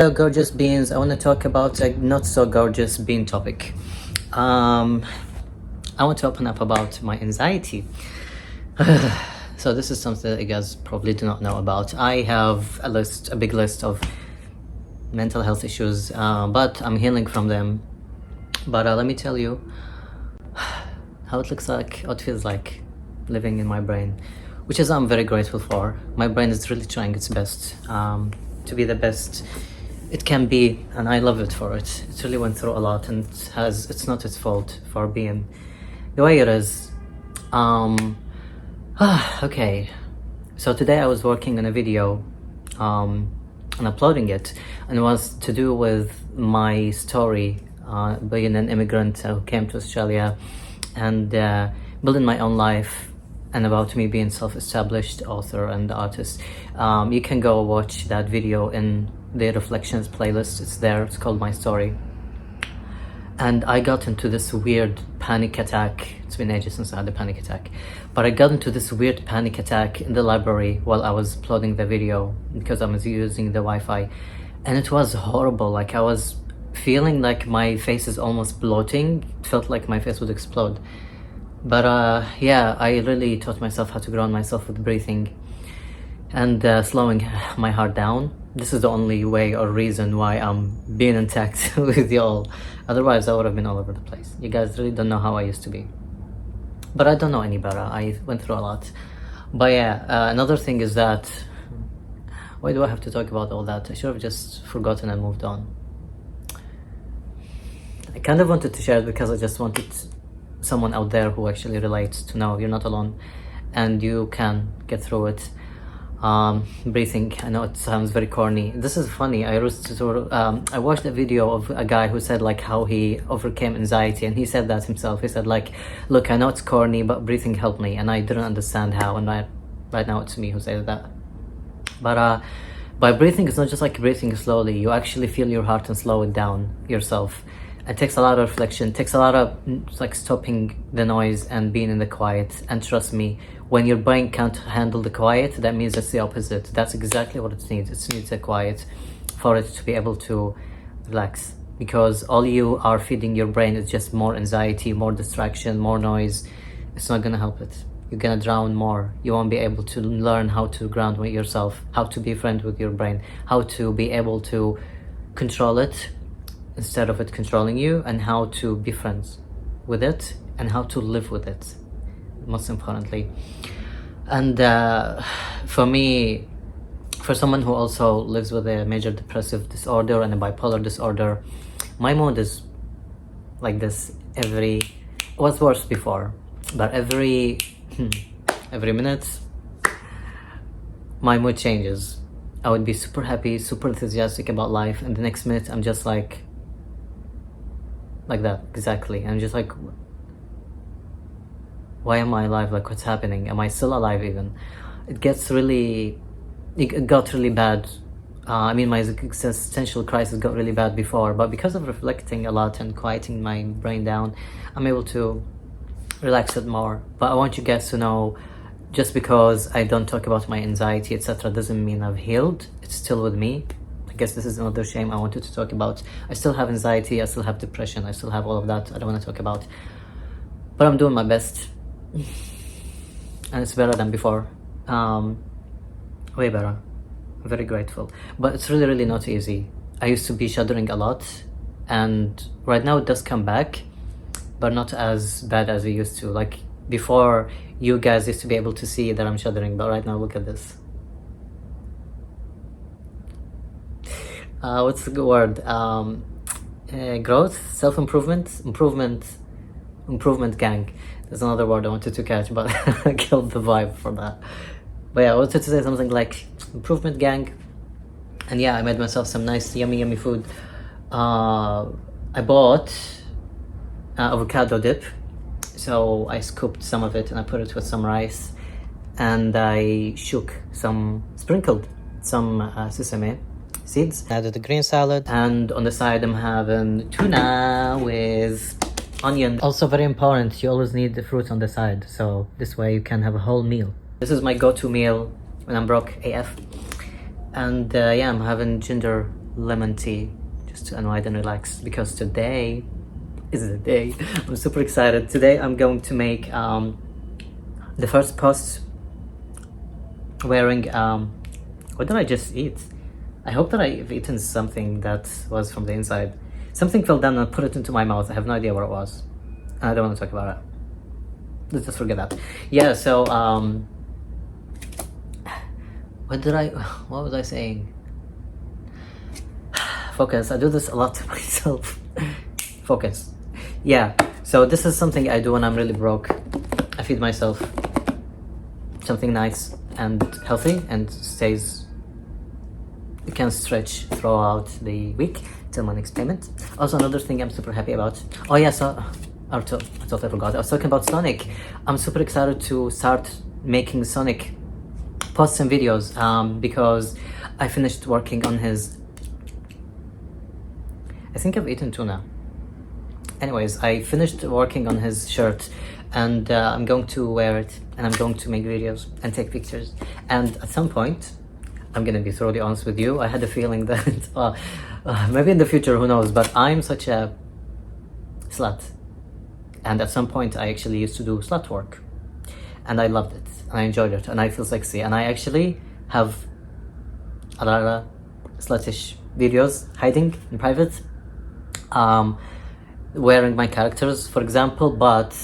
Hello gorgeous beans, I want to talk about a not so gorgeous bean topic. I want to open up about my anxiety. So this is something that you guys probably do not know about. I have a big list of mental health issues, but I'm healing from them. But let me tell you how it looks like, how it feels like living in my brain, which is I'm very grateful for. My brain is really trying its best to be the best it can be, and I love it for it. It really went through a lot, and it's not its fault for being the way it is. Okay, so today I was working on a video and uploading it, and it was to do with my story being an immigrant who came to Australia and building my own life, and about me being self-established author and artist. You can go watch that video in the Reflections playlist. It's there. It's called My Story. And I got into this weird panic attack. It's been ages since I had a panic attack, but I got into this weird panic attack in the library while I was uploading the video because I was using the Wi-Fi, and it was horrible. Like, I was feeling like my face is almost bloating. It felt like my face would explode. But yeah, I really taught myself how to ground myself with breathing and slowing my heart down. This is the only way or reason why I'm being intact with y'all. Otherwise, I would have been all over the place. You guys really don't know how I used to be. But I don't know any better. I went through a lot. But yeah, another thing is that, why do I have to talk about all that? I should have just forgotten and moved on. I kind of wanted to share it because I just wanted someone out there who actually relates to know you're not alone and you can get through it. Breathing, I know it sounds very corny. This is funny. I watched a video of a guy who said like how he overcame anxiety, and he said that himself. He said like, look, I know it's corny, but breathing helped me, and I didn't understand how, and right now it's me who says that. But by breathing, it's not just like breathing slowly. You actually feel your heart and slow it down yourself. It takes a lot of reflection, it takes a lot of like stopping the noise and being in the quiet. And trust me, when your brain can't handle the quiet, that means it's the opposite. That's exactly what it needs. It needs a quiet for it to be able to relax, because all you are feeding your brain is just more anxiety, more distraction, more noise. It's not gonna help it. You're gonna drown more. You won't be able to learn how to ground yourself, how to be friends with your brain, how to be able to control it instead of it controlling you, and how to be friends with it and how to live with it, most importantly. And for me, for someone who also lives with a major depressive disorder and a bipolar disorder, my mood is like this it was worse before, but every minute my mood changes. I would be super happy, super enthusiastic about life, and the next minute I'm just like that, exactly. I'm just like, why am I alive? Like, what's happening? Am I still alive even? It got really bad. I mean, my existential crisis got really bad before, but because of reflecting a lot and quieting my brain down, I'm able to relax it more. But I want you guys to know, just because I don't talk about my anxiety, etc., doesn't mean I've healed. It's still with me. I guess this is another shame I wanted to talk about. I still have anxiety, I still have depression, I still have all of that I don't want to talk about. But I'm doing my best. And it's better than before. Way better. I'm very grateful. But it's really, really not easy. I used to be shuddering a lot, and right now it does come back, but not as bad as it used to. Like before, you guys used to be able to see that I'm shuddering, but right now look at this. What's the good word? Growth, self-improvement, improvement gang. There's another word I wanted to catch, but I killed the vibe for that. But yeah, I wanted to say something like improvement gang. And yeah, I made myself some nice yummy food. I bought avocado dip, so I scooped some of it and I put it with some rice, and I sprinkled some sesame seeds. Added the green salad, and on the side I'm having tuna with onion. Also very important, you always need the fruit on the side, so this way you can have a whole meal. This is my go-to meal when I'm broke AF. And yeah, I'm having ginger lemon tea just to unwind and relax, because today is the day. I'm super excited. Today I'm going to make the first post wearing what did I just eat? I hope that I've eaten something that was from the inside. Something fell down and I put it into my mouth. I have no idea what it was. I don't want to talk about it. Let's just forget that. Yeah, so what was I saying? Focus. I do this a lot to myself. Focus. Yeah, so this is something I do when I'm really broke. I feed myself something nice and healthy and stays, you can stretch throughout the week till my next payment. Also, another thing I'm super happy about. Oh yeah, so I totally forgot. I was talking about Sonic. I'm super excited to start making Sonic posts and videos because I finished working on his, I think I've eaten tuna. Anyways, I finished working on his shirt and I'm going to wear it and I'm going to make videos and take pictures. And at some point, I'm gonna be totally honest with you, I had a feeling that maybe in the future, who knows, but I'm such a slut. And at some point I actually used to do slut work and I loved it and I enjoyed it and I feel sexy, and I actually have a lot of sluttish videos hiding in private, wearing my characters, for example, but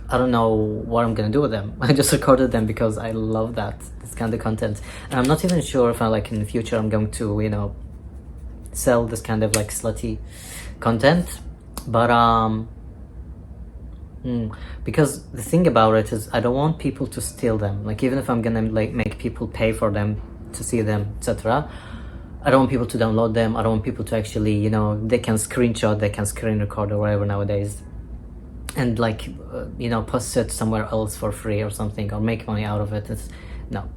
I don't know what I'm gonna do with them. I just recorded them because I love this kind of content, and I'm not even sure if like in the future I'm going to, you know, sell this kind of like slutty content, but because the thing about it is I don't want people to steal them. Like, even if I'm gonna like make people pay for them to see them, etc., I don't want people to download them. I don't want people to actually, you know, they can screenshot, they can screen record or whatever nowadays, and like you know, post it somewhere else for free or something, or make money out of it. No,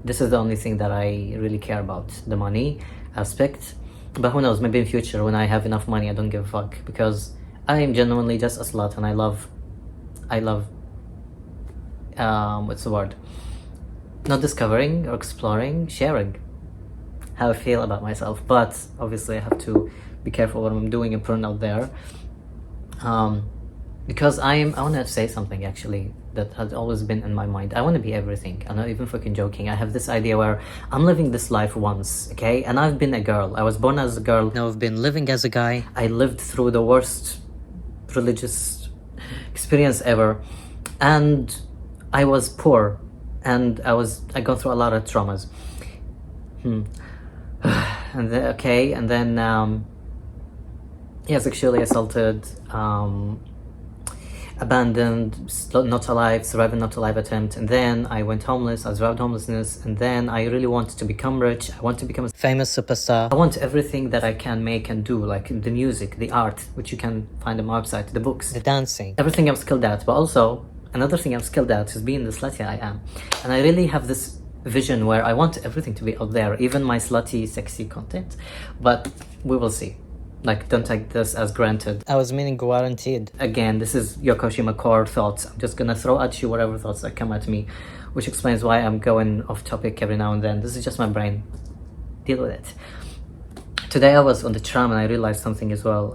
this is the only thing that I really care about, the money aspect. But who knows, maybe in future when I have enough money, I don't give a fuck, because I am genuinely just a slut and I love what's the word, not discovering or exploring, sharing how I feel about myself. But obviously I have to be careful what I'm doing and putting out there, because I want to say something actually that has always been in my mind. I want to be everything. I'm not even fucking joking. I have this idea where I'm living this life once, okay? And I've been a girl. I was born as a girl. Now I've been living as a guy. I lived through the worst religious experience ever, and I was poor, and I gone through a lot of traumas. And then, okay, and then yeah, sexually assaulted, abandoned, not alive, surviving not alive attempt, and then I went homeless. I survived homelessness, and then I really wanted to become rich. I want to become a famous superstar. I want everything that I can make and do, like the music, the art, which you can find on my website, the books, the dancing, everything I'm skilled at. But also another thing I'm skilled at is being the slutty I am, and I really have this vision where I want everything to be out there, even my slutty sexy content. But we will see. Like, don't take this as granted. I was meaning guaranteed. Again, this is YOKOSHIMA CORE thoughts. I'm just gonna throw at you whatever thoughts that come at me, which explains why I'm going off topic every now and then. This is just my brain. Deal with it. Today I was on the tram and I realized something as well.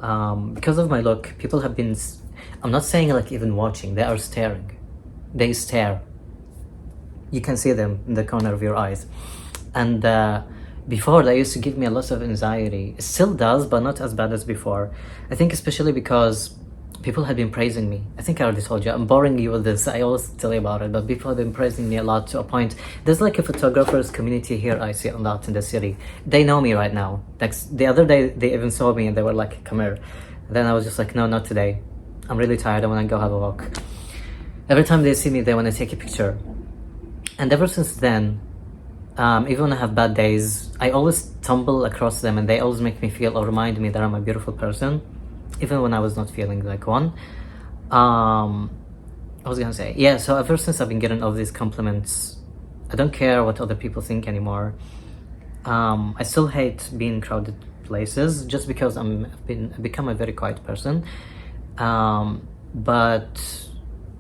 Because of my look, people have been, I'm not saying like even watching, they are staring. They stare. You can see them in the corner of your eyes. And before, that used to give me a lot of anxiety. It still does, but not as bad as before. I think especially because people had been praising me. I think I already told you, I'm boring you with this, I always tell you about it, but people have been praising me a lot, to a point. There's like a photographers community here, I see a lot in the city. They know me right now. Like the other day, they even saw me and they were like, come here. And then I was just like, no, not today. I'm really tired, I wanna go have a walk. Every time they see me, they wanna take a picture. And ever since then, even when I have bad days, I always stumble across them and they always make me feel or remind me that I'm a beautiful person, even when I was not feeling like one. I was gonna say, yeah, so ever since I've been getting all these compliments, I don't care what other people think anymore. I still hate being in crowded places just because I've become a very quiet person. But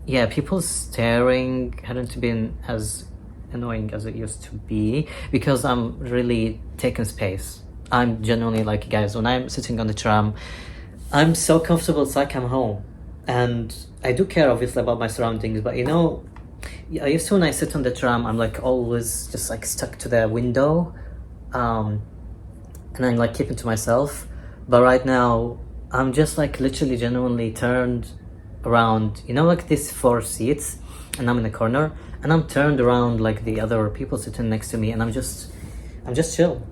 yeah, people staring hadn't been as annoying as it used to be, because I'm really taking space. I'm genuinely like, guys, when I'm sitting on the tram, I'm so comfortable, it's like I'm home. And I do care obviously about my surroundings, but you know, I used to, when I sit on the tram, I'm like always just like stuck to the window, and I'm like keeping to myself. But right now I'm just like literally genuinely turned around, you know, like these 4 seats, and I'm in the corner, and I'm turned around like the other people sitting next to me, and I'm just chill.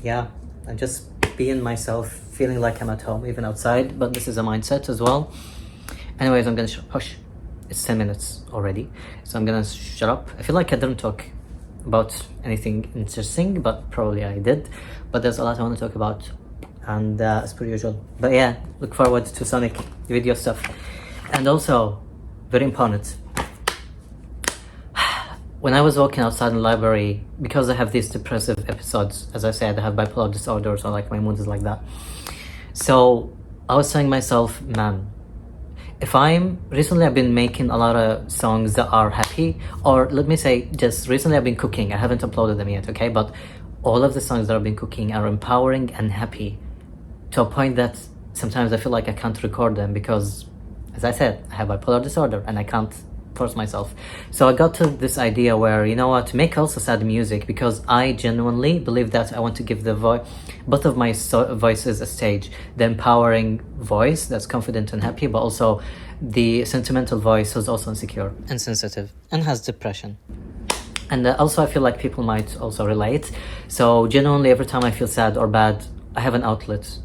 Yeah, I'm just being myself, feeling like I'm at home even outside. But this is a mindset as well. Anyways, I'm gonna hush. It's 10 minutes already, so I'm gonna shut up. I feel like I didn't talk about anything interesting, but probably I did. But there's a lot I want to talk about, and as per usual. But yeah, look forward to Sonic video stuff. And also, very important, when I was walking outside in the library, because I have these depressive episodes, as I said, I have bipolar disorder, so like my mood is like that. So I was telling myself, man, if recently I've been making a lot of songs that are happy, or let me say, just recently I've been cooking. I haven't uploaded them yet, okay? But all of the songs that I've been cooking are empowering and happy, to a point that sometimes I feel like I can't record them because, as I said, I have bipolar disorder and I can't force myself. So I got to this idea where, you know what, make also sad music, because I genuinely believe that I want to give the both of my voices a stage. The empowering voice that's confident and happy, but also the sentimental voice who's also insecure and sensitive and has depression. And also I feel like people might also relate. So genuinely, every time I feel sad or bad, I have an outlet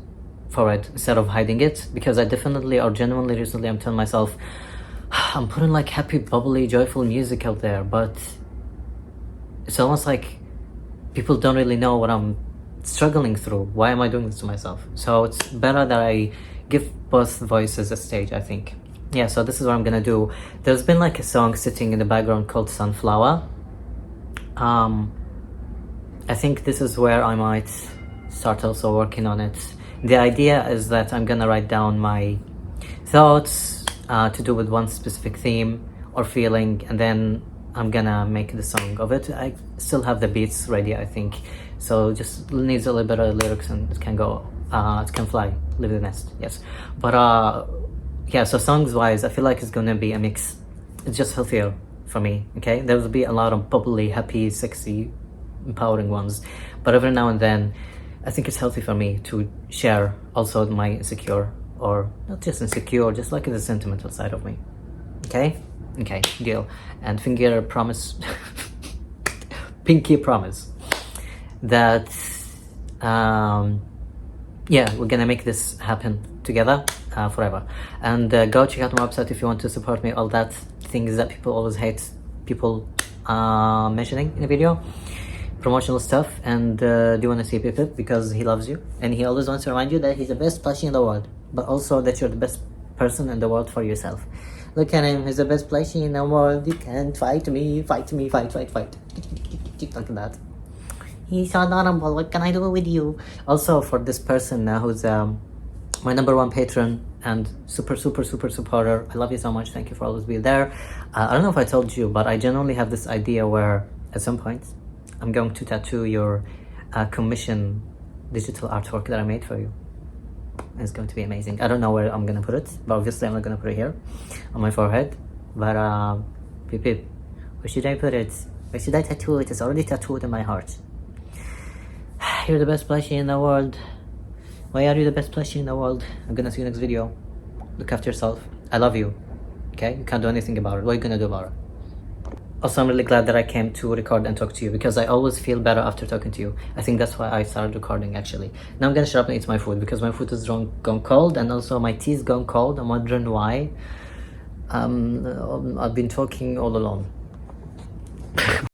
for it instead of hiding it, because I definitely or genuinely recently I'm telling myself, I'm putting like happy, bubbly, joyful music out there, but it's almost like people don't really know what I'm struggling through. Why am I doing this to myself? So it's better that I give both voices a stage, I think. Yeah, so this is what I'm gonna do. There's been like a song sitting in the background called Sunflower. I think this is where I might start also working on it. The idea is that I'm gonna write down my thoughts to do with one specific theme or feeling, and then I'm gonna make the song of it. I still have the beats ready, I think, so just needs a little bit of lyrics and it can go, it can fly, leave the nest, yes. But yeah, so songs wise, I feel like it's gonna be a mix. It's just healthier for me, okay? There will be a lot of bubbly, happy, sexy, empowering ones, but every now and then I think it's healthy for me to share also my insecure, or not just insecure, just like the sentimental side of me. Okay, deal. And finger promise pinky promise that yeah, we're gonna make this happen together forever. And go check out my website if you want to support me. All that things that people always hate people mentioning in a video, promotional stuff. And do you want to see Pippip, because he loves you and he always wants to remind you that he's the best plushie in the world, but also that you're the best person in the world for yourself. Look at him, he's the best plushie in the world. You can't fight me, fight. Like that. He's so adorable, what can I do with you? Also, for this person who's my #1 patron and super supporter, I love you so much. Thank you for always being there. I don't know if I told you, but I genuinely have this idea where at some point I'm going to tattoo your commission digital artwork that I made for you. It's going to be amazing. I don't know where I'm gonna put it, but obviously I'm not gonna put it here on my forehead. But Pippip, where should I put it? Where should I tattoo it? It's already tattooed in my heart. You're the best plushie in the world. Why are you the best plushie in the world? I'm gonna see you next video. Look after yourself. I love you. Okay? You can't do anything about it. What are you gonna do about it? Also, I'm really glad that I came to record and talk to you, because I always feel better after talking to you. I think that's why I started recording, actually. Now I'm gonna shut up and eat my food, because my food is gone cold, and also my tea is gone cold. I'm wondering why. I've been talking all alone.